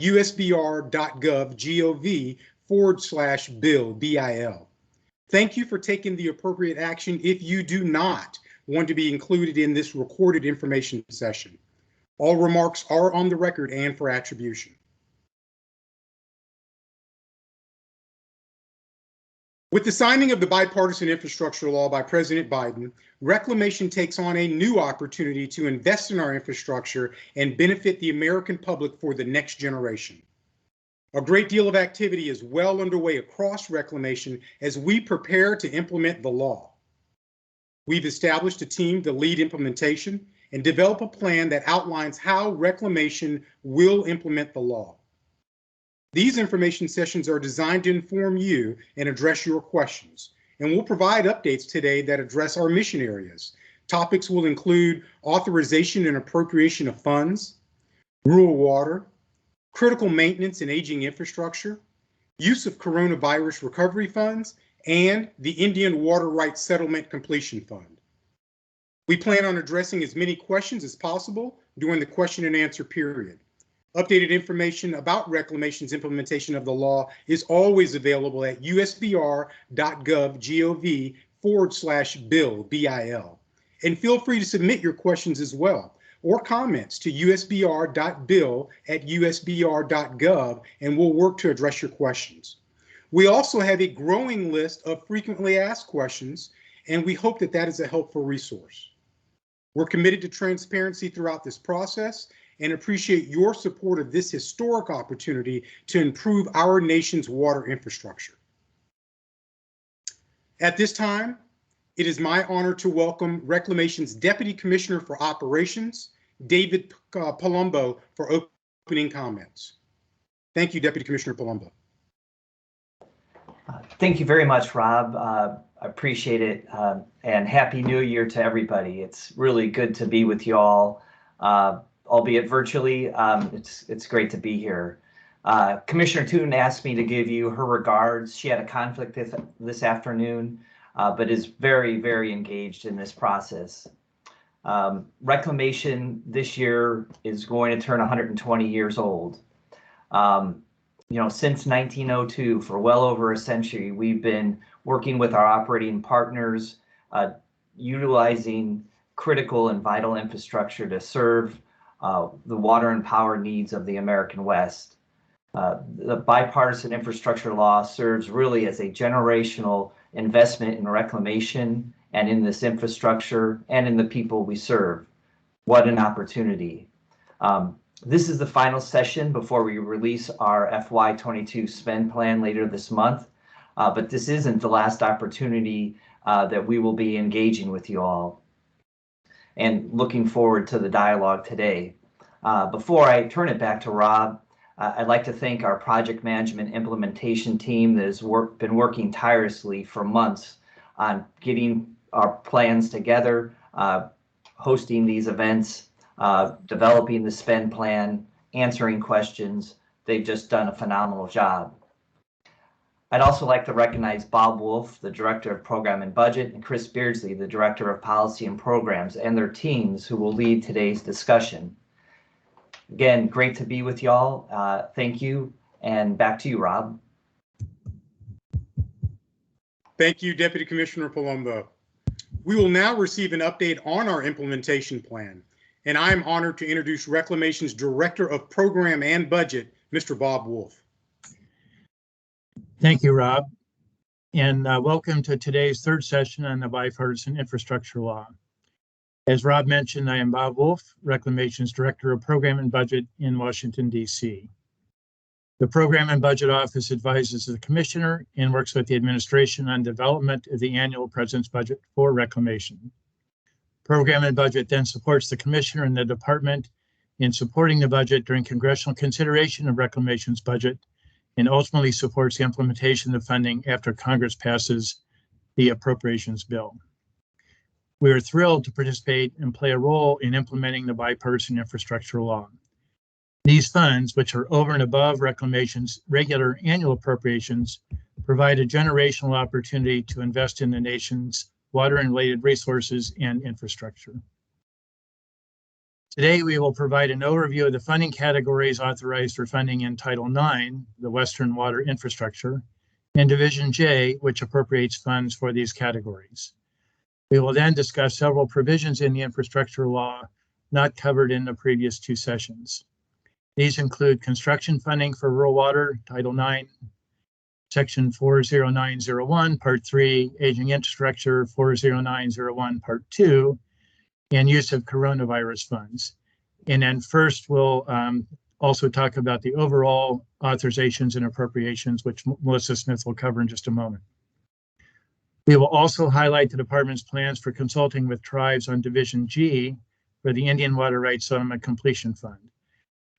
usbr.gov/BIL, BIL. Thank you for taking the appropriate action if you do not want to be included in this recorded information session. All remarks are on the record and for attribution. With the signing of the Bipartisan Infrastructure Law by President Biden, Reclamation takes on a new opportunity to invest in our infrastructure and benefit the American public for the next generation. A great deal of activity is well underway across Reclamation as we prepare to implement the law. We've established a team to lead implementation and develop a plan that outlines how Reclamation will implement the law. These information sessions are designed to inform you and address your questions, and we'll provide updates today that address our mission areas. Topics will include authorization and appropriation of funds, rural water, critical maintenance and aging infrastructure, use of coronavirus recovery funds, and the Indian Water Rights Settlement Completion Fund. We plan on addressing as many questions as possible during the question and answer period. Updated information about Reclamation's implementation of the law is always available at usbr.gov/BIL, BIL. And feel free to submit your questions as well, or comments to usbr.bill@usbr.gov, and we'll work to address your questions. We also have a growing list of frequently asked questions, and we hope that that is a helpful resource. We're committed to transparency throughout this process and appreciate your support of this historic opportunity to improve our nation's water infrastructure. At this time, it is my honor to welcome Reclamation's Deputy Commissioner for Operations, David Palumbo, for opening comments. Thank you, Deputy Commissioner Palumbo. Thank you very much, Rob. I appreciate it, and Happy New Year to everybody. It's really good to be with you all. Albeit virtually, it's great to be here. Commissioner Toon asked me to give you her regards. She had a conflict this afternoon, but is very, very engaged in this process. Reclamation this year is going to turn 120 years old. Since 1902, for well over a century, we've been working with our operating partners, utilizing critical and vital infrastructure to serve the water and power needs of the American West. The bipartisan infrastructure law serves really as a generational investment in reclamation and in this infrastructure and in the people we serve. What an opportunity. This is the final session before we release our FY22 spend plan later this month, but this isn't the last opportunity that we will be engaging with you all, and looking forward to the dialogue today. Before I turn it back to Rob, I'd like to thank our project management implementation team that has been working tirelessly for months on getting our plans together, hosting these events, developing the spend plan, answering questions. They've just done a phenomenal job. I'd also like to recognize Bob Wolf, the Director of Program and Budget, and Chris Beardsley, the Director of Policy and Programs, and their teams who will lead today's discussion. Again, great to be with y'all. Thank you, and back to you, Rob. Thank you, Deputy Commissioner Palumbo. We will now receive an update on our implementation plan, and I am honored to introduce Reclamation's Director of Program and Budget, Mr. Bob Wolf. Thank you, Rob, and welcome to today's third session on the Bipartisan Infrastructure Law. As Rob mentioned, I am Bob Wolf, Reclamation's Director of Program and Budget in Washington, D.C. The Program and Budget Office advises the Commissioner and works with the administration on development of the annual President's budget for Reclamation. Program and Budget then supports the Commissioner and the Department in supporting the budget during congressional consideration of Reclamation's budget, and ultimately supports the implementation of funding after Congress passes the appropriations bill. We are thrilled to participate and play a role in implementing the bipartisan infrastructure law. These funds, which are over and above Reclamation's regular annual appropriations, provide a generational opportunity to invest in the nation's water and related resources and infrastructure. Today, we will provide an overview of the funding categories authorized for funding in Title IX, the Western Water Infrastructure, and Division J, which appropriates funds for these categories. We will then discuss several provisions in the infrastructure law not covered in the previous two sessions. These include construction funding for rural water, Title IX, Section 40901, Part 3, Aging Infrastructure 40901, Part 2, and use of coronavirus funds. And then first, we'll also talk about the overall authorizations and appropriations, which Melissa Smith will cover in just a moment. We will also highlight the department's plans for consulting with tribes on Division G for the Indian Water Rights Settlement Completion Fund.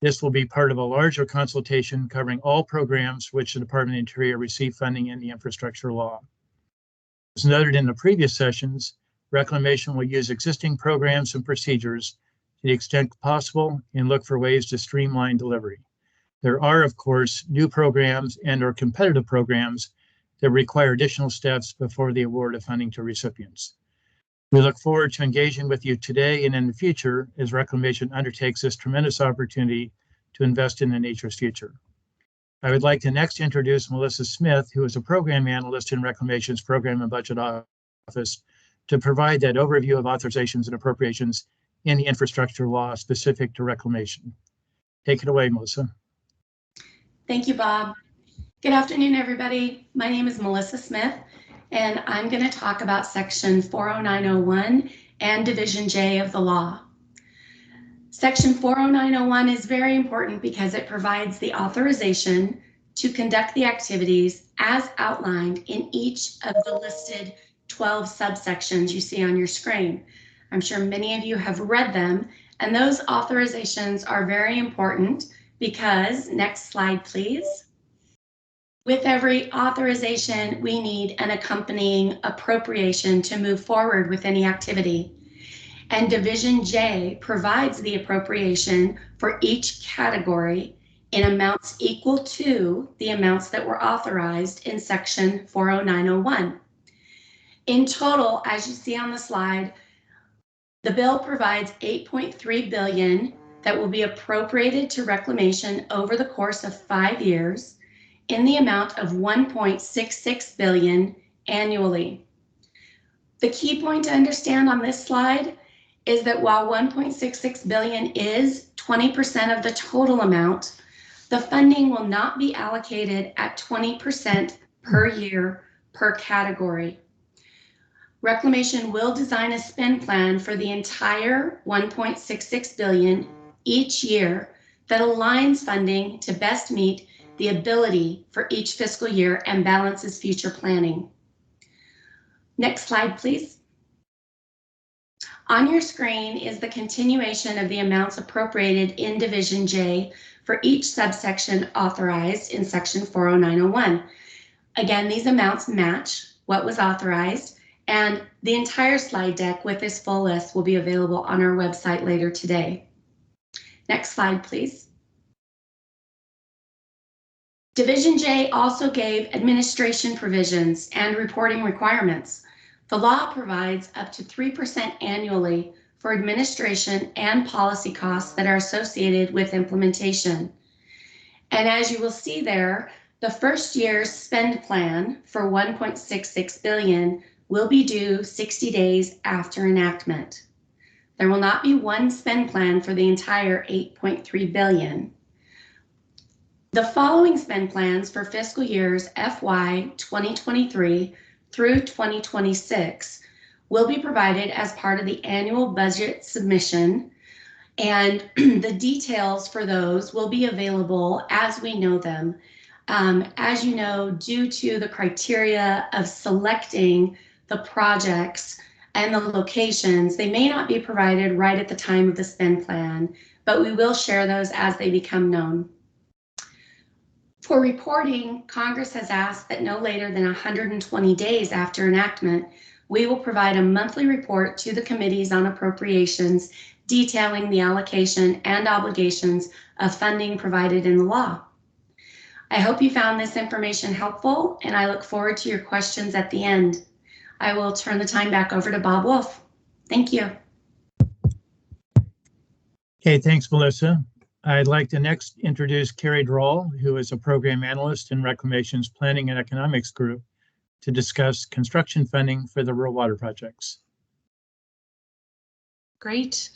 This will be part of a larger consultation covering all programs which the Department of the Interior received funding in the infrastructure law. As noted in the previous sessions, Reclamation will use existing programs and procedures to the extent possible and look for ways to streamline delivery. There are, of course, new programs and/or competitive programs that require additional steps before the award of funding to recipients. We look forward to engaging with you today and in the future as Reclamation undertakes this tremendous opportunity to invest in the nature's future. I would like to next introduce Melissa Smith, who is a program analyst in Reclamation's Program and Budget Office, to provide that overview of authorizations and appropriations in the infrastructure law specific to Reclamation. Take it away, Melissa. Thank you, Bob. Good afternoon, everybody. My name is Melissa Smith, and I'm going to talk about Section 40901 and Division J of the law. Section 40901 is very important because it provides the authorization to conduct the activities as outlined in each of the listed 12 subsections you see on your screen. I'm sure many of you have read them, and those authorizations are very important because, next slide, please. With every authorization, we need an accompanying appropriation to move forward with any activity. And Division J provides the appropriation for each category in amounts equal to the amounts that were authorized in Section 40901. In total, as you see on the slide, the bill provides $8.3 billion that will be appropriated to Reclamation over the course of 5 years in the amount of $1.66 billion annually. The key point to understand on this slide is that while $1.66 billion is 20% of the total amount, the funding will not be allocated at 20% per year per category. Reclamation will design a spend plan for the entire $1.66 billion each year that aligns funding to best meet the ability for each fiscal year and balances future planning. Next slide, please. On your screen is the continuation of the amounts appropriated in Division J for each subsection authorized in Section 40901. Again, these amounts match what was authorized, and the entire slide deck with this full list will be available on our website later today. Next slide, please. Division J also gave administration provisions and reporting requirements. The law provides up to 3% annually for administration and policy costs that are associated with implementation. And as you will see there, the first year's spend plan for $1.66 billion will be due 60 days after enactment. There will not be one spend plan for the entire $8.3 billion. The following spend plans for fiscal years FY 2023 through 2026 will be provided as part of the annual budget submission, and the details for those will be available as we know them. As you know, due to the criteria of selecting the projects and the locations, they may not be provided right at the time of the spend plan, but we will share those as they become known. For reporting, Congress has asked that no later than 120 days after enactment, we will provide a monthly report to the committees on appropriations detailing the allocation and obligations of funding provided in the law. I hope you found this information helpful, and I look forward to your questions at the end. I will turn the time back over to Bob Wolf. Thank you. Okay, thanks, Melissa. I'd like to next introduce Kerry Drawl, who is a program analyst in Reclamation's Planning and Economics Group, to discuss construction funding for the rural water projects. Great.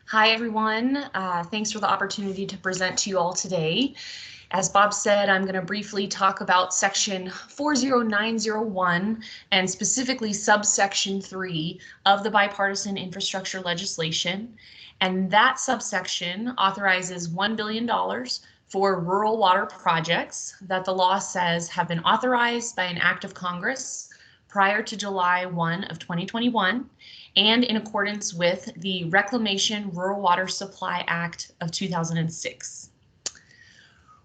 Hi, everyone. Thanks for the opportunity to present to you all today. As Bob said, I'm going to briefly talk about section 40901 and specifically subsection 3 of the bipartisan infrastructure legislation. And that subsection authorizes $1 billion for rural water projects that the law says have been authorized by an act of Congress prior to July 1 of 2021 and in accordance with the Reclamation Rural Water Supply Act of 2006.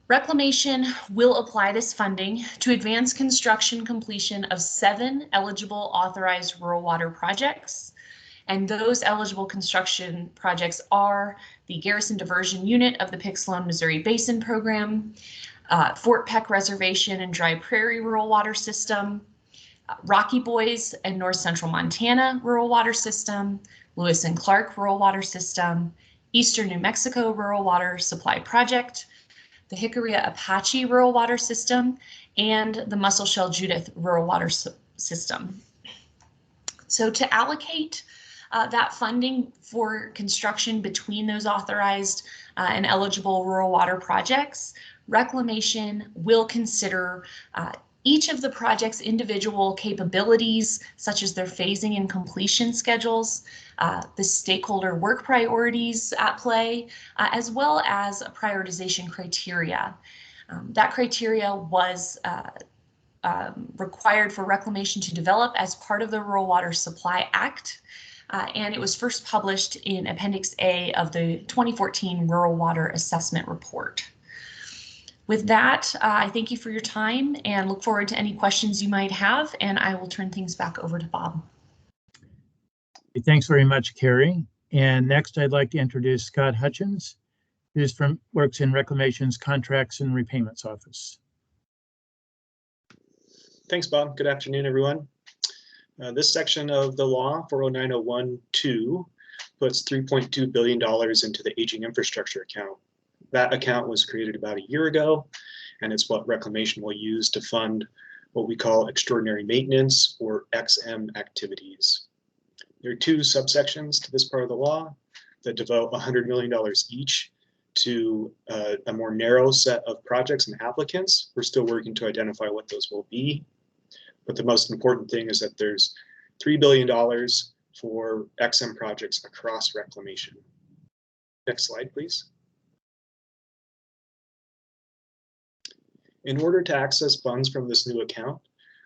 Reclamation will apply this funding to advance construction completion of 7 eligible authorized rural water projects. And those eligible construction projects are the Garrison Diversion Unit of the Pix-Sloan Missouri Basin Program, Fort Peck Reservation and Dry Prairie Rural Water System, Rocky Boys and North Central Montana Rural Water System, Lewis and Clark Rural Water System, Eastern New Mexico Rural Water Supply Project, the Jicarilla Apache Rural Water System, and the Musselshell Judith Rural Water System. So to allocate that funding for construction between those authorized and eligible rural water projects, Reclamation will consider each of the project's individual capabilities, such as their phasing and completion schedules, the stakeholder work priorities at play, as well as a prioritization criteria. That criteria was required for Reclamation to develop as part of the Rural Water Supply Act, and it was first published in Appendix A of the 2014 Rural Water Assessment Report. With that, I thank you for your time and look forward to any questions you might have, and I will turn things back over to Bob. Thanks very much, Kerry. And next, I'd like to introduce Scott Hutchins, who works in Reclamation's Contracts and Repayments Office. Thanks, Bob. Good afternoon, everyone. This section of the law, 40901-2, puts $3.2 billion into the Aging Infrastructure Account. That account was created about a year ago, and it's what Reclamation will use to fund what we call extraordinary maintenance or XM activities. There are 2 subsections to this part of the law that devote $100 million each to a more narrow set of projects and applicants. We're still working to identify what those will be, but the most important thing is that there's $3 billion for XM projects across Reclamation. Next slide, please. In order to access funds from this new account,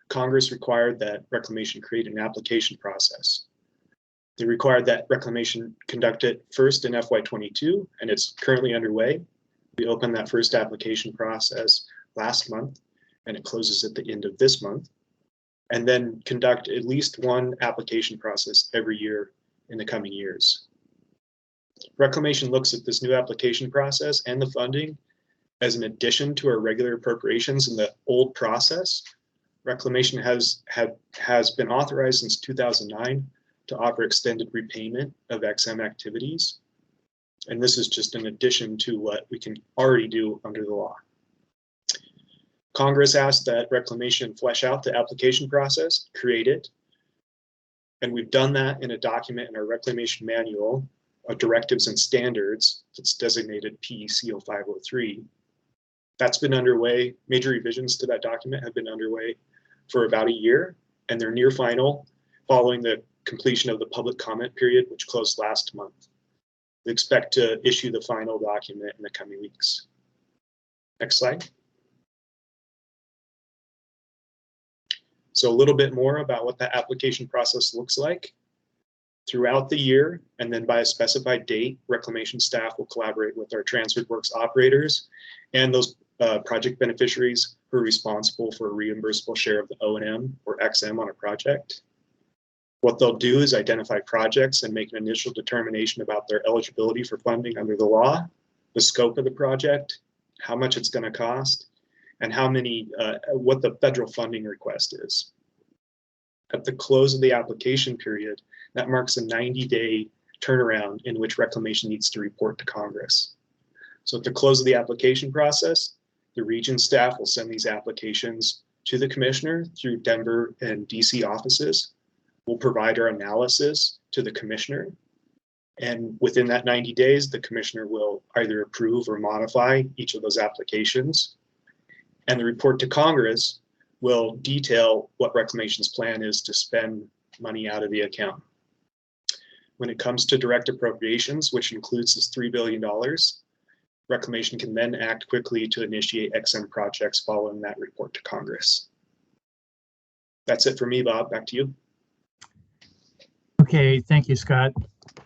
Congress required that Reclamation create an application process. They required that Reclamation conduct it first in FY22, and it's currently underway. We opened that first application process last month, and it closes at the end of this month, and then conduct at least 1 application process every year in the coming years. Reclamation looks at this new application process and the funding as an addition to our regular appropriations in the old process. Reclamation has been authorized since 2009 to offer extended repayment of XM activities. And this is just an addition to what we can already do under the law. Congress asked that Reclamation flesh out the application process, create it, and we've done that in a document in our Reclamation Manual of Directives and Standards that's designated PECO 503. That's been underway. Major revisions to that document have been underway for about a year, and they're near final following the completion of the public comment period, which closed last month. We expect to issue the final document in the coming weeks. Next slide. So a little bit more about what that application process looks like. Throughout the year, and then by a specified date, Reclamation staff will collaborate with our transferred works operators and those project beneficiaries who are responsible for a reimbursable share of the O&M or XM on a project. What they'll do is identify projects and make an initial determination about their eligibility for funding under the law, the scope of the project, how much it's going to cost, and what the federal funding request is. At the close of the application period, that marks a 90-day turnaround in which Reclamation needs to report to Congress. So at the close of the application process, the region staff will send these applications to the commissioner through Denver and DC offices. We'll provide our analysis to the commissioner. And within that 90 days, the commissioner will either approve or modify each of those applications. And the report to Congress will detail what Reclamation's plan is to spend money out of the account. When it comes to direct appropriations, which includes this $3 billion, Reclamation can then act quickly to initiate XM projects following that report to Congress. That's it for me, Bob. Back to you. Okay, thank you, Scott.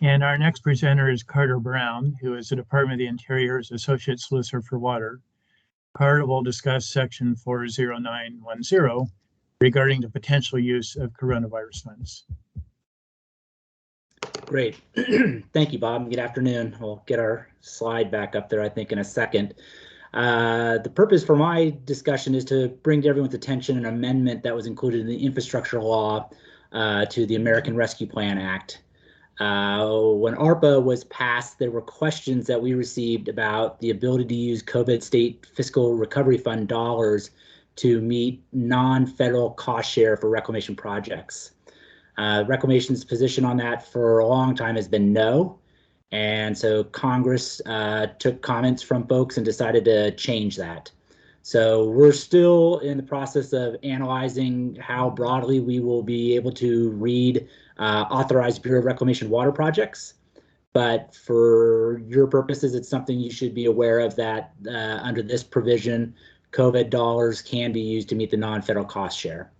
And our next presenter is Carter Brown, who is the Department of the Interior's Associate Solicitor for Water. Carter will discuss Section 40910 regarding the potential use of coronavirus funds. Great. Thank you, Bob. Good afternoon. We'll get our slide back up there, I think, in a second. The purpose for my discussion is to bring to everyone's attention an amendment that was included in the infrastructure law to the American Rescue Plan Act. When ARPA was passed, there were questions that we received about the ability to use COVID state fiscal recovery fund dollars to meet non-federal cost share for reclamation projects. Reclamation's position on that for a long time has been no. And so Congress took comments from folks and decided to change that. So we're still in the process of analyzing how broadly we will be able to read authorized Bureau of Reclamation water projects. But for your purposes, it's something you should be aware of that under this provision, COVID dollars can be used to meet the non-federal cost share.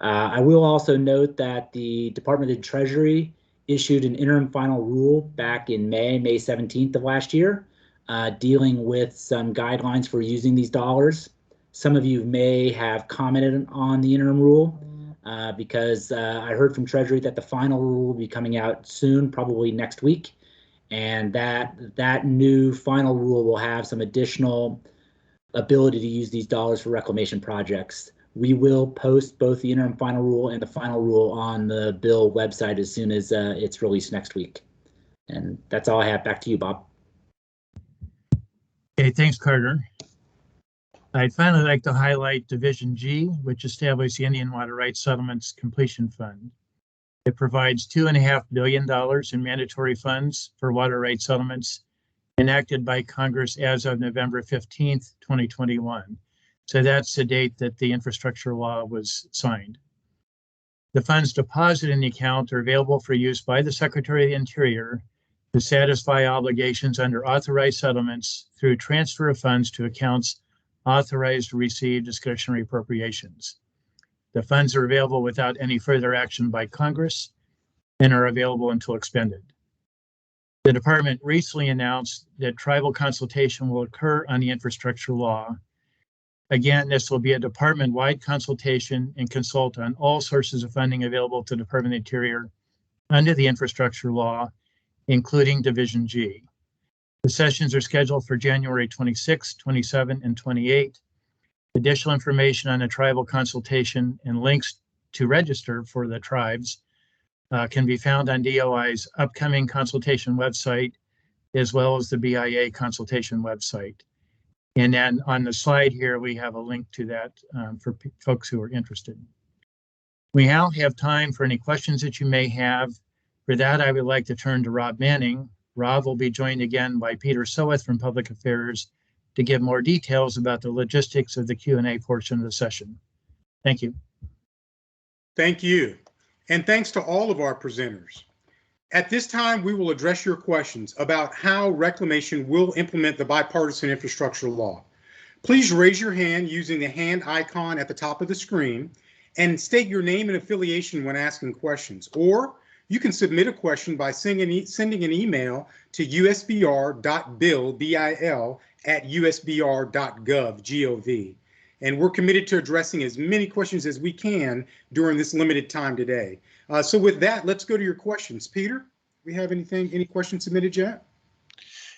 I will also note that the Department of the Treasury issued an interim final rule back in May 17th of last year, dealing with some guidelines for using these dollars. Some of you may have commented on the interim rule because I heard from Treasury that the final rule will be coming out soon, probably next week, and that new final rule will have some additional ability to use these dollars for reclamation projects. We will post both the interim final rule and the final rule on the BIL website as soon as it's released next week. And that's all I have. Back to you, Bob. Okay, thanks, Carter. I'd finally like to highlight Division G, which established the Indian Water Rights Settlements Completion Fund. It provides $2.5 billion in mandatory funds for water rights settlements enacted by Congress as of November 15th, 2021. So that's the date that the infrastructure law was signed. The funds deposited in the account are available for use by the Secretary of the Interior to satisfy obligations under authorized settlements through transfer of funds to accounts authorized to receive discretionary appropriations. The funds are available without any further action by Congress and are available until expended. The department recently announced that tribal consultation will occur on the infrastructure law. Again, this will be a department-wide consultation and consult on all sources of funding available to the Department of the Interior under the infrastructure law, including Division G. The sessions are scheduled for January 26, 27, and 28. Additional information on the tribal consultation and links to register for the tribes can be found on DOI's upcoming consultation website, as well as the BIA consultation website. And then on the slide here, we have a link to that for folks who are interested. We now have time for any questions that you may have. For that, I would like to turn to Rob Manning. Rob will be joined again by Peter Soweth from Public Affairs to give more details about the logistics of the Q&A portion of the session. Thank you. Thank you. And thanks to all of our presenters. At this time, we will address your questions about how Reclamation will implement the bipartisan infrastructure law. Please raise your hand using the hand icon at the top of the screen and state your name and affiliation when asking questions. Or you can submit a question by sending an email to usbr.bil@usbr.gov. And we're committed to addressing as many questions as we can during this limited time today. So with that, let's go to your questions. Peter, we have any questions submitted yet?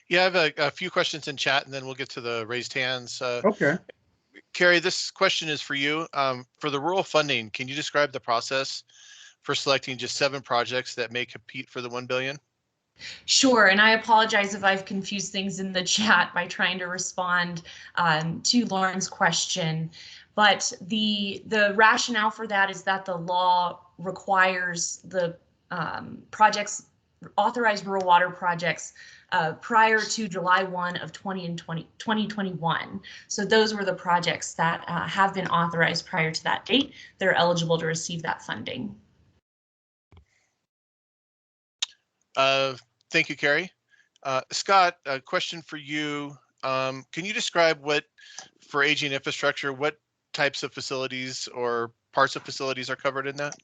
Yeah, I have a few questions in chat, and then we'll get to the raised hands. Okay. Kerry, this question is for you. For the rural funding, can you describe the process for selecting just 7 projects that may compete for the $1 billion? Sure, and I apologize if I've confused things in the chat by trying to respond to Lauren's question. But the rationale for that is that the law requires the authorized rural water projects prior to July 1 of 2021. So those were the projects that have been authorized prior to that date. They're eligible to receive that funding. Thank you, Kerry. Scott, a question for you. Can you describe for aging infrastructure, what types of facilities or parts of facilities are covered in that?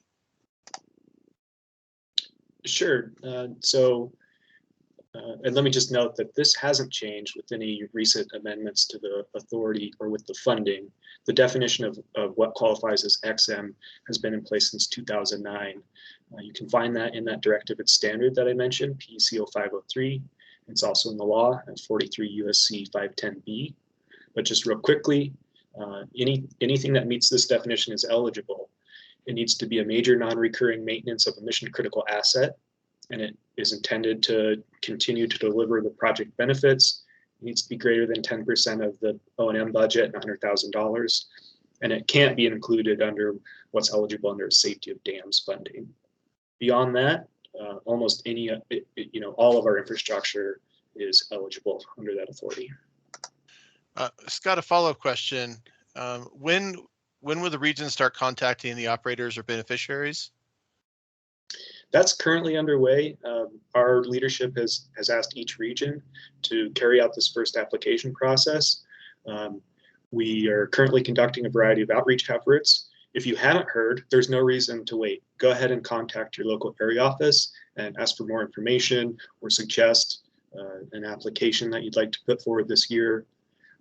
Sure. And let me just note that this hasn't changed with any recent amendments to the authority or with the funding. The definition of what qualifies as XM has been in place since 2009. You can find that in that directive and standard that I mentioned, PECO 503. It's also in the law at 43 USC 510B. But just real quickly, anything that meets this definition is eligible. It needs to be a major non-recurring maintenance of a mission critical asset, and it is intended to continue to deliver the project benefits. It needs to be greater than 10% of the O&M budget, $100,000, and it can't be included under what's eligible under safety of dams funding. Beyond that, almost any, all of our infrastructure is eligible under that authority. Scott, a follow-up question. When will the region start contacting the operators or beneficiaries? That's currently underway. Our leadership has asked each region to carry out this first application process. We are currently conducting a variety of outreach efforts. If you haven't heard, there's no reason to wait. Go ahead and contact your local area office and ask for more information or suggest an application that you'd like to put forward this year.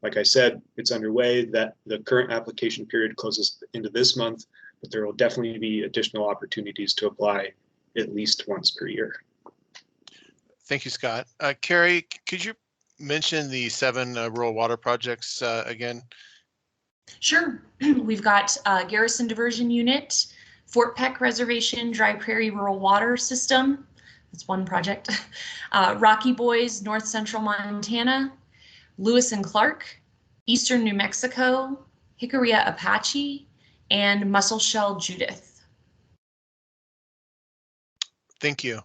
Like I said, it's underway. That the current application period closes at the end of this month, but there will definitely be additional opportunities to apply at least once per year. Thank you, Scott. Kerry, could you mention the 7 rural water projects again? Sure. We've got Garrison Diversion Unit, Fort Peck Reservation, Dry Prairie Rural Water System. That's one project. Rocky Boys, North Central Montana, Lewis and Clark, Eastern New Mexico, Hickoria Apache, and Musselshell Judith. Thank you.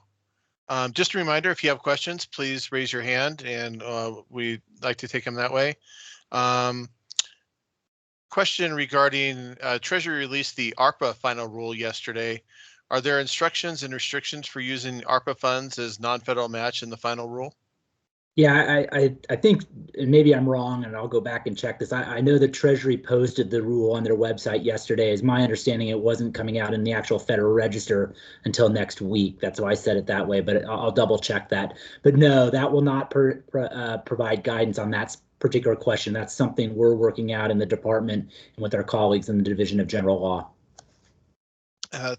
Just a reminder, if you have questions, please raise your hand and we'd like to take them that way. Question regarding Treasury released the ARPA final rule yesterday. Are there instructions and restrictions for using ARPA funds as non-federal match in the final rule? Yeah, I think maybe I'm wrong, and I'll go back and check this. I know the Treasury posted the rule on their website yesterday. As my understanding, it wasn't coming out in the actual Federal Register until next week. That's why I said it that way, but I'll double check that. But no, that will not provide guidance on that particular question. That's something we're working out in the department and with our colleagues in the Division of General Law.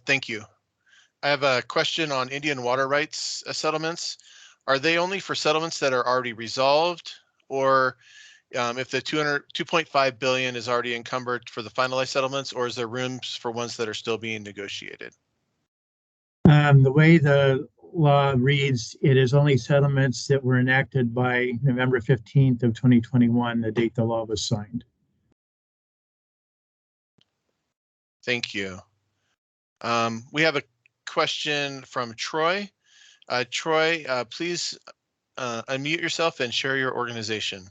Thank you. I have a question on Indian water rights settlements. Are they only for settlements that are already resolved, or if the $2.5 billion is already encumbered for the finalized settlements, or is there rooms for ones that are still being negotiated? The way the law reads, it is only settlements that were enacted by November 15th of 2021, the date the law was signed. Thank you. We have a question from Troy. Troy, please unmute yourself and share your organization.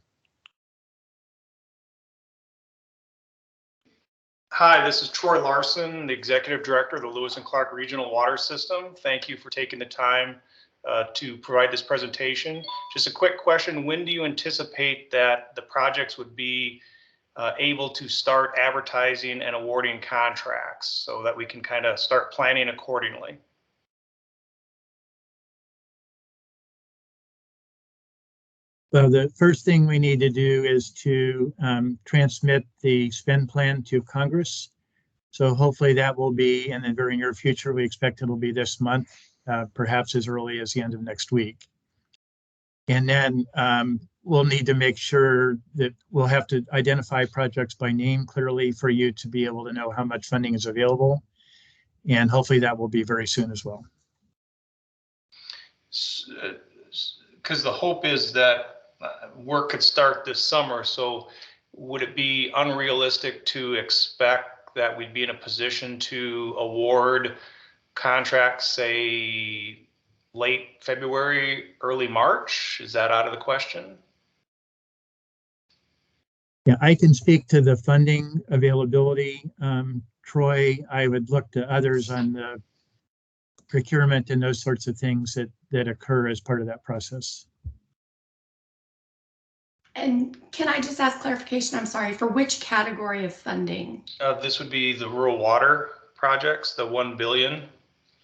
Hi, this is Troy Larson, the Executive Director of the Lewis and Clark Regional Water System. Thank you for taking the time to provide this presentation. Just a quick question, when do you anticipate that the projects would be able to start advertising and awarding contracts so that we can kind of start planning accordingly? Well, the first thing we need to do is to transmit the spend plan to Congress. So hopefully that will be in the very near future. We expect it'll be this month, perhaps as early as the end of next week. And then we'll need to make sure that we'll have to identify projects by name clearly for you to be able to know how much funding is available. And hopefully that will be very soon as well. because the hope is that work could start this summer. So would it be unrealistic to expect that we'd be in a position to award contracts, say, late February, early March? Is that out of the question? Yeah, I can speak to the funding availability. Troy, I would look to others on the procurement and those sorts of things that occur as part of that process. And can I just ask clarification? I'm sorry, for which category of funding? This would be the rural water projects, the 1 billion.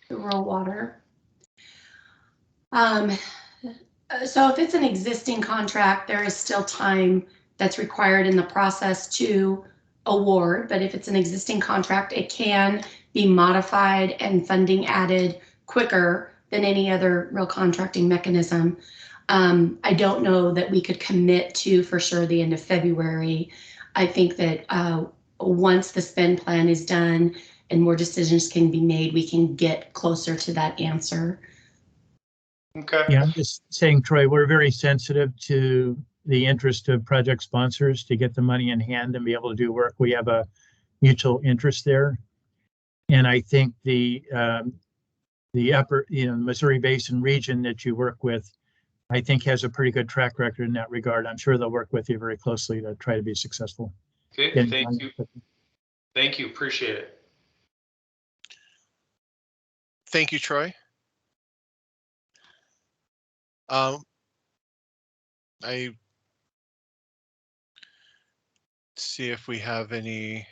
The rural water. So if it's an existing contract, there is still time that's required in the process to award, but if it's an existing contract, it can be modified and funding added quicker than any other real contracting mechanism. I don't know that we could commit to for sure the end of February. I think that once the spend plan is done and more decisions can be made, we can get closer to that answer. Okay. Yeah, I'm just saying, Troy, we're very sensitive to the interest of project sponsors to get the money in hand and be able to do work. We have a mutual interest there. And I think the upper, Missouri Basin region that you work with, I think has a pretty good track record in that regard. I'm sure they'll work with you very closely to try to be successful. Okay, thank you. Thank you, appreciate it. Thank you, Troy. I see if we have any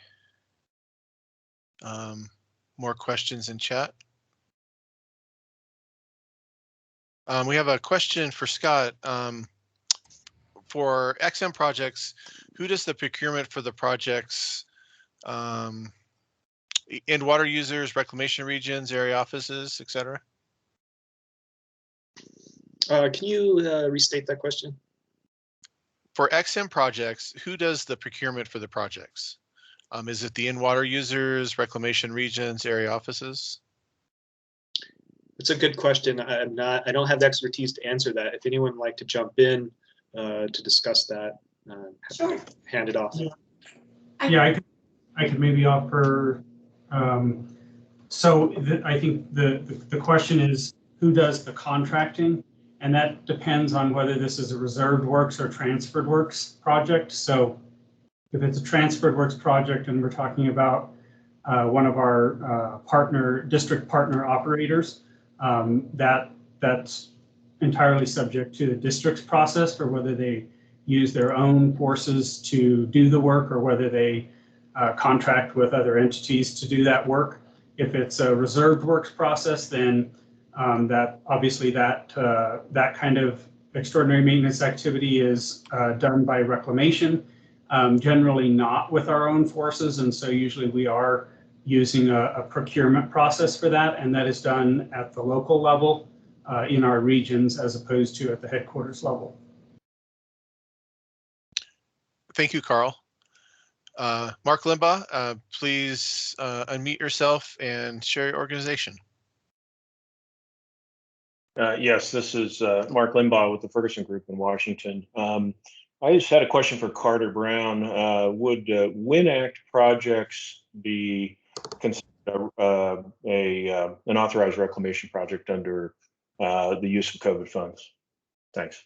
more questions in chat. We have a question for Scott. For XM projects, who does the procurement for the projects? End water users, reclamation regions, area offices, etc.? Can you restate that question? For XM projects, who does the procurement for the projects? Is it the end water users, reclamation regions, area offices? It's a good question. I don't have the expertise to answer that. If anyone would like to jump in to discuss that, Sure. hand it off. Yeah, I could maybe offer. I think the question is who does the contracting, and that depends on whether this is a reserved works or transferred works project. So if it's a transferred works project and we're talking about one of our district partner operators, that's entirely subject to the district's process for whether they use their own forces to do the work or whether they contract with other entities to do that work. If it's a reserved works process, then that obviously that kind of extraordinary maintenance activity is done by reclamation, generally not with our own forces, and so usually we are using a procurement process for that, and that is done at the local level in our regions as opposed to at the headquarters level. Thank you, Carl. Mark Limbaugh, please unmute yourself and share your organization. Yes, this is Mark Limbaugh with the Ferguson Group in Washington. I just had a question for Carter Brown. Would WIN Act projects be considered an authorized reclamation project under the use of COVID funds? Thanks.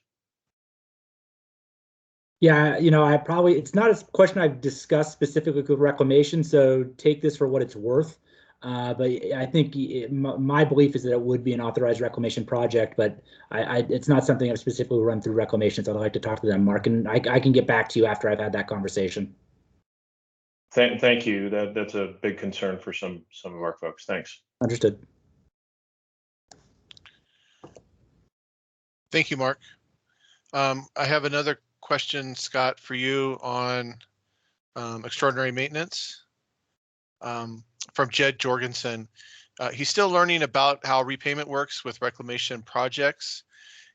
Yeah, it's not a question I've discussed specifically with reclamation, so take this for what it's worth. But I think my belief is that it would be an authorized reclamation project, but it's not something I've specifically run through reclamation, so I'd like to talk to them, Mark, and I can get back to you after I've had that conversation. Thank you. That's a big concern for some of our folks. Thanks. Understood. Thank you, Mark. I have another question, Scott, for you on extraordinary maintenance from Jed Jorgensen. He's still learning about how repayment works with reclamation projects.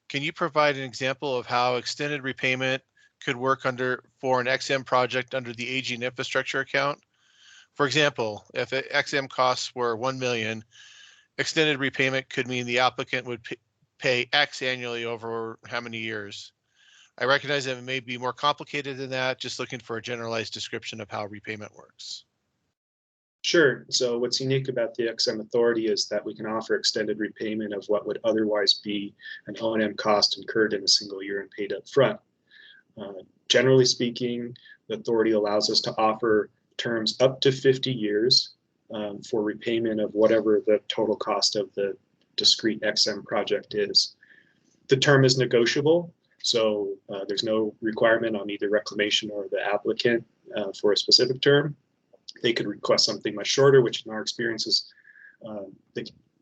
Can you provide an example of how extended repayment could work for an XM project under the aging infrastructure account? For example, if XM costs were $1 million, extended repayment could mean the applicant would pay X annually over how many years? I recognize that it may be more complicated than that, just looking for a generalized description of how repayment works. Sure. So what's unique about the XM authority is that we can offer extended repayment of what would otherwise be an O&M cost incurred in a single year and paid up front. Generally speaking, the authority allows us to offer terms up to 50 years for repayment of whatever the total cost of the discrete XM project is. The term is negotiable, so there's no requirement on either Reclamation or the applicant for a specific term. They could request something much shorter, which in our experience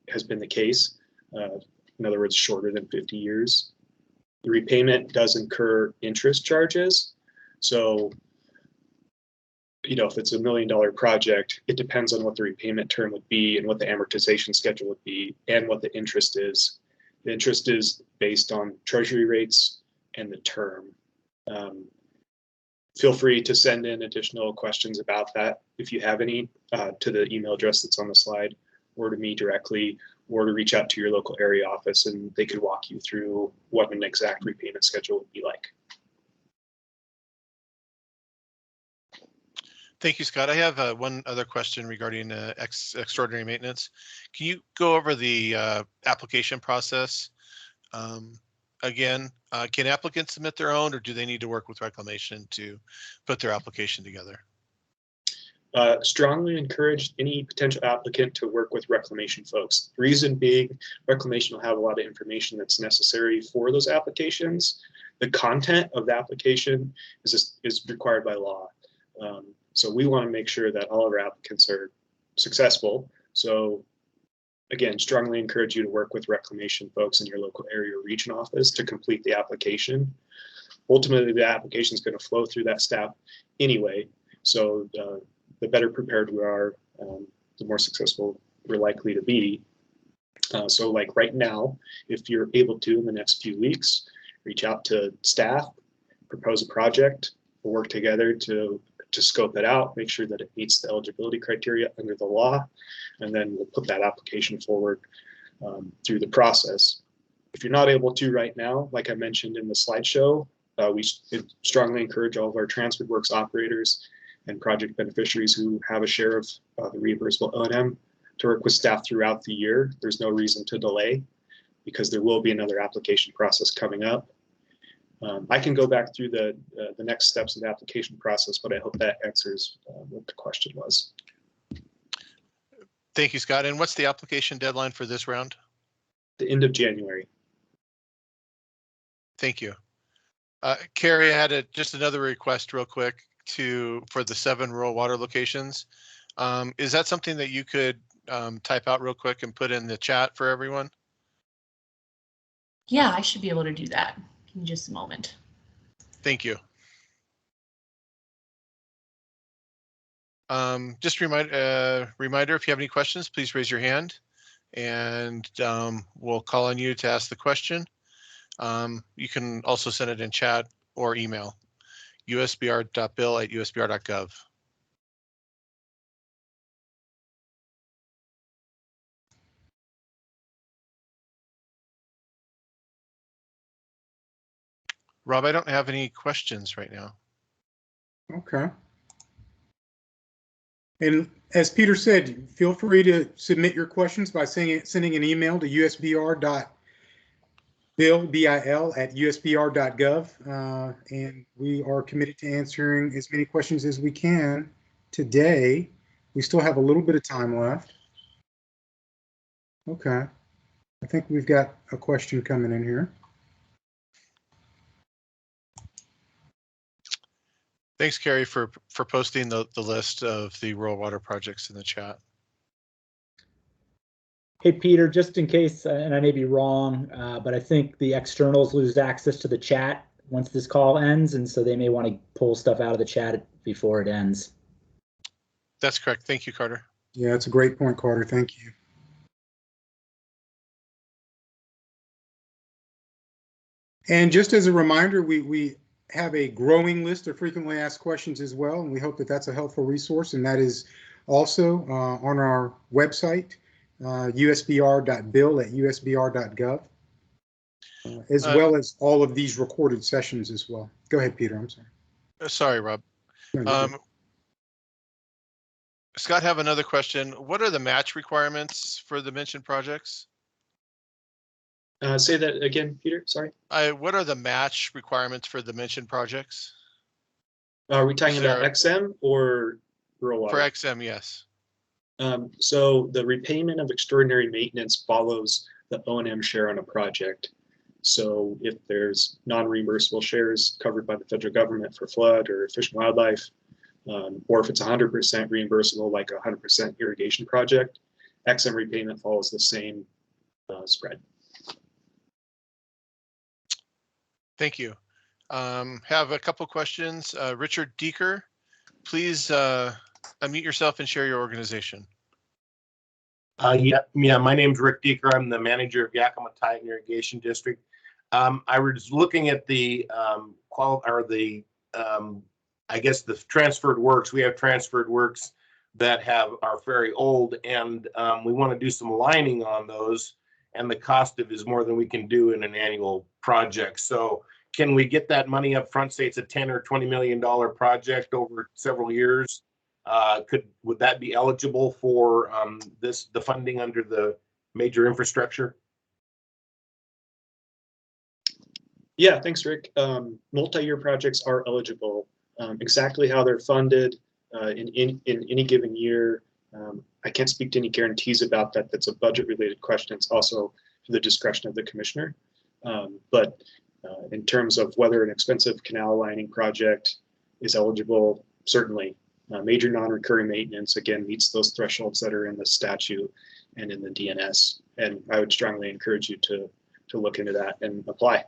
has been the case. In other words, shorter than 50 years. The repayment does incur interest charges. So, if it's $1 million project, it depends on what the repayment term would be and what the amortization schedule would be and what the interest is. The interest is based on treasury rates and the term. Feel free to send in additional questions about that if you have any to the email address that's on the slide, or to me directly, or to reach out to your local area office and they could walk you through what an exact repayment schedule would be like. Thank you, Scott. I have one other question regarding extraordinary maintenance. Can you go over the application process? Again, can applicants submit their own, or do they need to work with Reclamation to put their application together? Strongly encourage any potential applicant to work with Reclamation folks. Reason being, Reclamation will have a lot of information that's necessary for those applications. The content of the application is required by law. So we want to make sure that all of our applicants are successful. So again, strongly encourage you to work with Reclamation folks in your local area or region office to complete the application. Ultimately, the application is going to flow through that staff anyway. So the better prepared we are, the more successful we're likely to be. So like right now, if you're able to in the next few weeks, reach out to staff, propose a project, we'll work together to scope it out, make sure that it meets the eligibility criteria under the law, and then we'll put that application forward through the process. If you're not able to right now, like I mentioned in the slideshow, we strongly encourage all of our transferred works operators and project beneficiaries who have a share of the reimbursable O&M to work with staff throughout the year. There's no reason to delay because there will be another application process coming up. I can go back through the next steps of the application process, but I hope that answers what the question was. Thank you, Scott. And what's the application deadline for this round? The end of January. Thank you. Kerry, I had just another request real quick for the 7 rural water locations. Is that something that you could type out real quick and put in the chat for everyone? Yeah, I should be able to do that in just a moment. Thank you. Just reminder, if you have any questions, please raise your hand and we'll call on you to ask the question. You can also send it in chat or email, usbr.bill@usbr.gov. Rob, I don't have any questions right now. Okay. And as Peter said, feel free to submit your questions by sending an email to usbr.bill@usbr.gov. And we are committed to answering as many questions as we can today. We still have a little bit of time left. Okay. I think we've got a question coming in here. Thanks, Kerry, for posting the list of the rural water projects in the chat. Hey, Peter, just in case, and I may be wrong, but I think the externals lose access to the chat once this call ends, and so they may want to pull stuff out of the chat before it ends. That's correct. Thank you, Carter. Yeah, that's a great point, Carter. Thank you. And just as a reminder, we have a growing list of frequently asked questions as well, and we hope that that's a helpful resource, and that is also on our website, usbr.bill@usbr.gov. as well as all of these recorded sessions as well. Go ahead, Peter. I'm sorry. Sorry, Rob. No, you're good. Scott, have another question. What are the match requirements for the mentioned projects? Say that again, Peter, sorry. What are the match requirements for the mentioned projects? Are we talking about XM or rural water? For XM, yes. So the repayment of extraordinary maintenance follows the O&M share on a project. So if there's non-reimbursable shares covered by the federal government for flood or fish and wildlife, or if it's 100% reimbursable, like a 100% irrigation project, XM repayment follows the same spread. Thank you. Have a couple questions. Richard Deeker, please unmute yourself and share your organization. Yeah, my name's Rick Deeker. I'm the manager of Yakima Titan Irrigation District. I was looking at the I guess the transferred works. We have transferred works that are very old, and we want to do some lining on those, and the cost of it is more than we can do in an annual project. So can we get that money up front? Say it's a $10 or $20 million project over several years. Would that be eligible for the funding under the major infrastructure? Yeah, thanks, Rick. Multi-year projects are eligible. Exactly how they're funded in any given year, I can't speak to any guarantees about that. That's a budget-related question. It's also to the discretion of the commissioner. But in terms of whether an expensive canal lining project is eligible, certainly. Major non-recurring maintenance, again, meets those thresholds that are in the statute and in the DNS. And I would strongly encourage you to look into that and apply.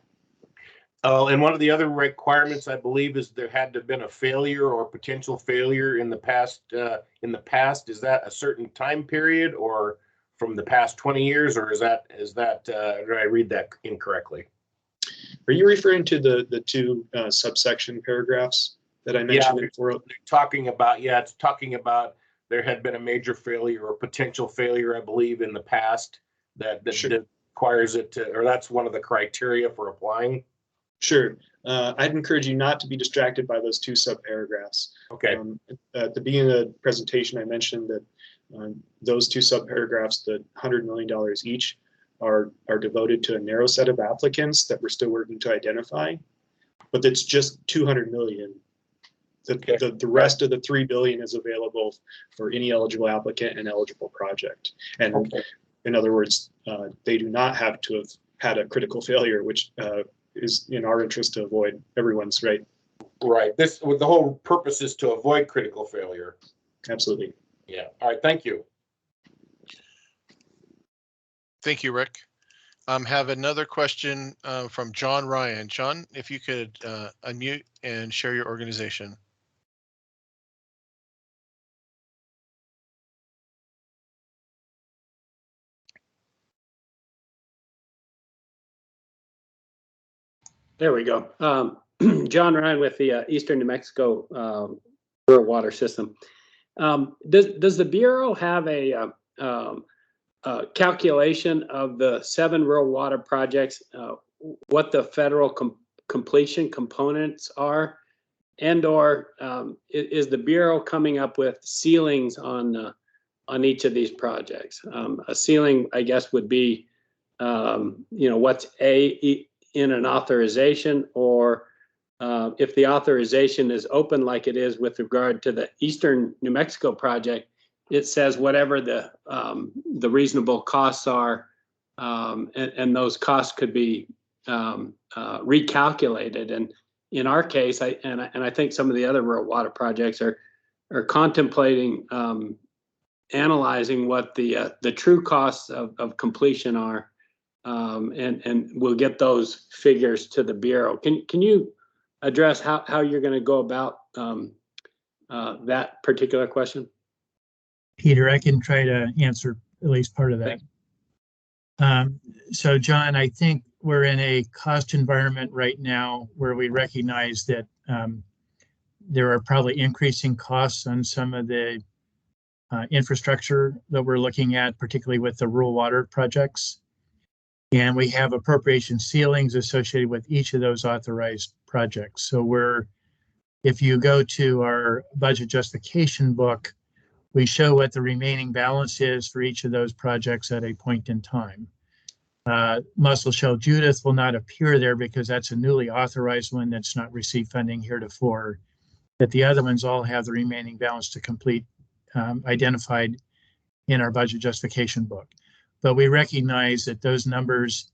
And one of the other requirements, I believe, is there had to have been a failure or potential failure in the past. Is that a certain time period, or from the past 20 years, or is that did I read that incorrectly? Are you referring to the two subsection paragraphs that I mentioned? Yeah, it's talking about there had been a major failure or potential failure, I believe, in the past that Sure. requires it to, or that's one of the criteria for applying. Sure. I'd encourage you not to be distracted by those two subparagraphs. Okay. At the beginning of the presentation, I mentioned that those two subparagraphs, the $100 million each, are devoted to a narrow set of applicants that we're still working to identify, but it's just $200 million. The rest of the $3 billion is available for any eligible applicant and eligible project. And okay. In other words, they do not have to have had a critical failure, which is in our interest to avoid. Everyone's right. Right. The whole purpose is to avoid critical failure. Absolutely. Yeah. All right. Thank you. Thank you, Rick. Have another question from John Ryan. John, if you could unmute and share your organization. There we go. John Ryan with the Eastern New Mexico Rural Water System. Does the Bureau have a calculation of the 7 rural water projects, what the federal completion components are, and or is the Bureau coming up with ceilings on each of these projects? A ceiling, I guess, would be what's in an authorization, or if the authorization is open like it is with regard to the Eastern New Mexico project, it says whatever the reasonable costs are, and those costs could be recalculated. And in our case, I think some of the other rural water projects are contemplating analyzing what the true costs of completion are. And we'll get those figures to the Bureau. Can you address how you're going to go about that particular question? Peter, I can try to answer at least part of that. So John, I think we're in a cost environment right now where we recognize that there are probably increasing costs on some of the infrastructure that we're looking at, particularly with the rural water projects. And we have appropriation ceilings associated with each of those authorized projects. So if you go to our budget justification book, we show what the remaining balance is for each of those projects at a point in time. Muscle Shell Judith will not appear there because that's a newly authorized one that's not received funding heretofore. But the other ones all have the remaining balance to complete identified in our budget justification book. But we recognize that those numbers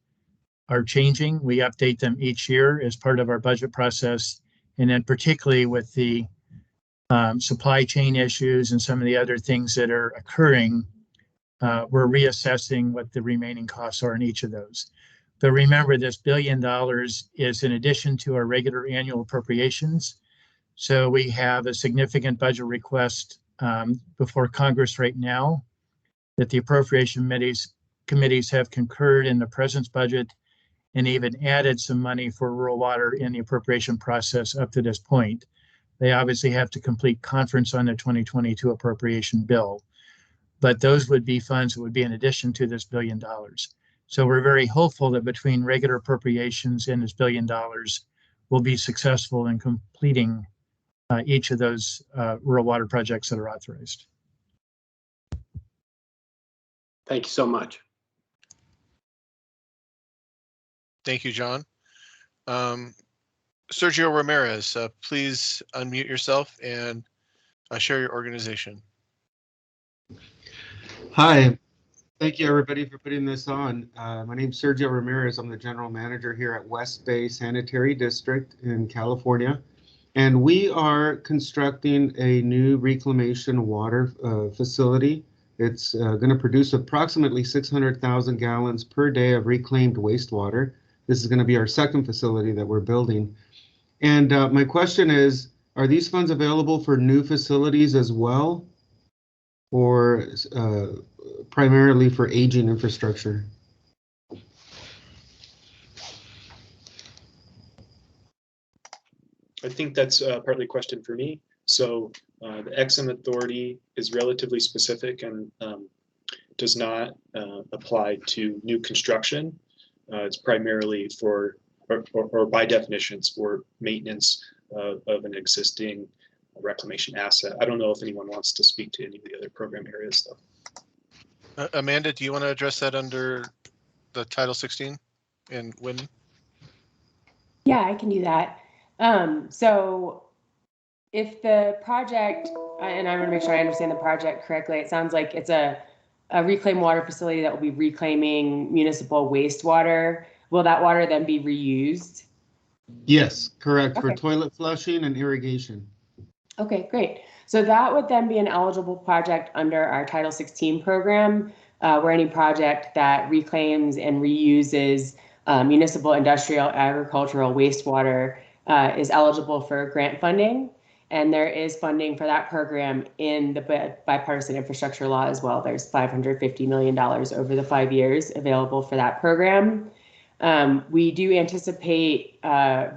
are changing. We update them each year as part of our budget process. And then particularly with the supply chain issues and some of the other things that are occurring, we're reassessing what the remaining costs are in each of those. But remember, this $1 billion is in addition to our regular annual appropriations. So we have a significant budget request before Congress right now that the appropriation committees have concurred in the president's budget and even added some money for rural water in the appropriation process up to this point. They obviously have to complete conference on the 2022 appropriation bill, but those would be funds that would be in addition to this $1 billion. So we're very hopeful that between regular appropriations and this $1 billion, we'll be successful in completing each of those rural water projects that are authorized. Thank you so much. Thank you, John. Sergio Ramirez, please unmute yourself and share your organization. Hi, thank you everybody for putting this on. My name is Sergio Ramirez. I'm the general manager here at West Bay Sanitary District in California. And we are constructing a new reclamation water facility. It's going to produce approximately 600,000 gallons per day of reclaimed wastewater. This is going to be our second facility that we're building. And my question is, are these funds available for new facilities as well, or primarily for aging infrastructure? I think that's partly a question for me. So the XM authority is relatively specific and does not apply to new construction. It's primarily for, or by definition, it's for maintenance of an existing reclamation asset. I don't know if anyone wants to speak to any of the other program areas though. Amanda, do you want to address that under the Title 16 and WIN? Yeah, I can do that. So if the project, and I want to make sure I understand the project correctly, it sounds like it's a reclaimed water facility that will be reclaiming municipal wastewater. Will that water then be reused? Yes, correct, Okay. for toilet flushing and irrigation. Okay, great. So that would then be an eligible project under our Title 16 program, where any project that reclaims and reuses municipal, industrial, agricultural wastewater is eligible for grant funding. And there is funding for that program in the bipartisan infrastructure law as well. There's $550 million over the 5 years available for that program. We do anticipate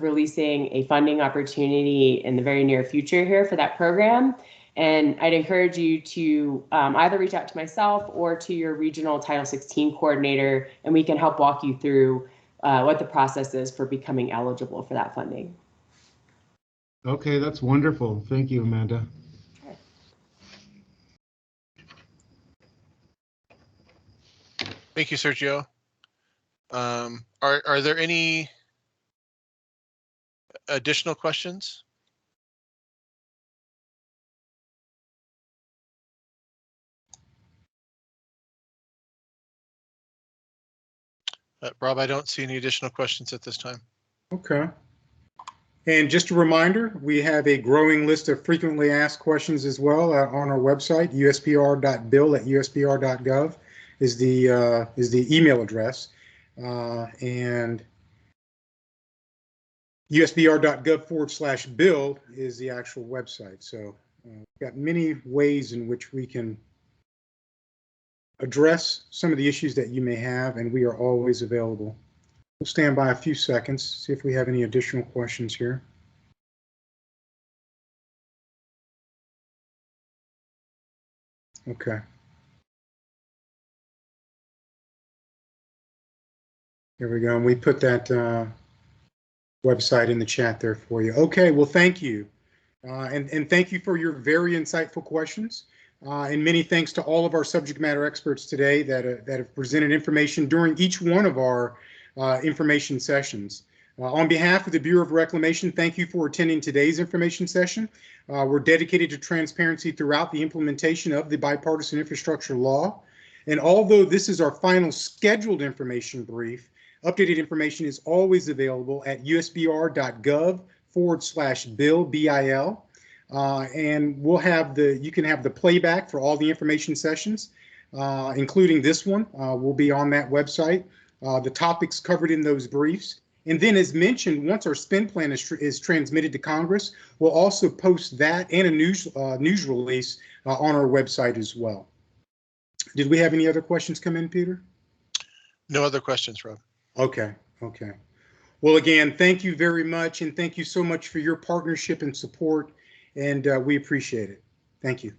releasing a funding opportunity in the very near future here for that program. And I'd encourage you to either reach out to myself or to your regional Title 16 coordinator, and we can help walk you through what the process is for becoming eligible for that funding. Okay, that's wonderful. Thank you, Amanda. Sure. Thank you, Sergio. Are there any additional questions? Rob, I don't see any additional questions at this time. Okay. And just a reminder, we have a growing list of frequently asked questions as well on our website. uspr.bill@uspr.gov is the email address, and usbr.gov/bill is the actual website. So we've got many ways in which we can address some of the issues that you may have, and we are always available. We'll stand by a few seconds, see if we have any additional questions here. Okay. There we go. And we put that website in the chat there for you. Okay, well, thank you. And thank you for your very insightful questions. And many thanks to all of our subject matter experts today that have presented information during each one of our information sessions. On behalf of the Bureau of Reclamation, thank you for attending today's information session. We're dedicated to transparency throughout the implementation of the bipartisan infrastructure law. And although this is our final scheduled information brief, updated information is always available at usbr.gov/BIL, BIL. And you can have the playback for all the information sessions, including this one, will be on that website. The topics covered in those briefs. And then, as mentioned, once our spend plan is transmitted to Congress, we'll also post that and a news release on our website as well. Did we have any other questions come in, Peter? No other questions, Rob. Okay. Well, again, thank you very much, and thank you so much for your partnership and support, and we appreciate it. Thank you.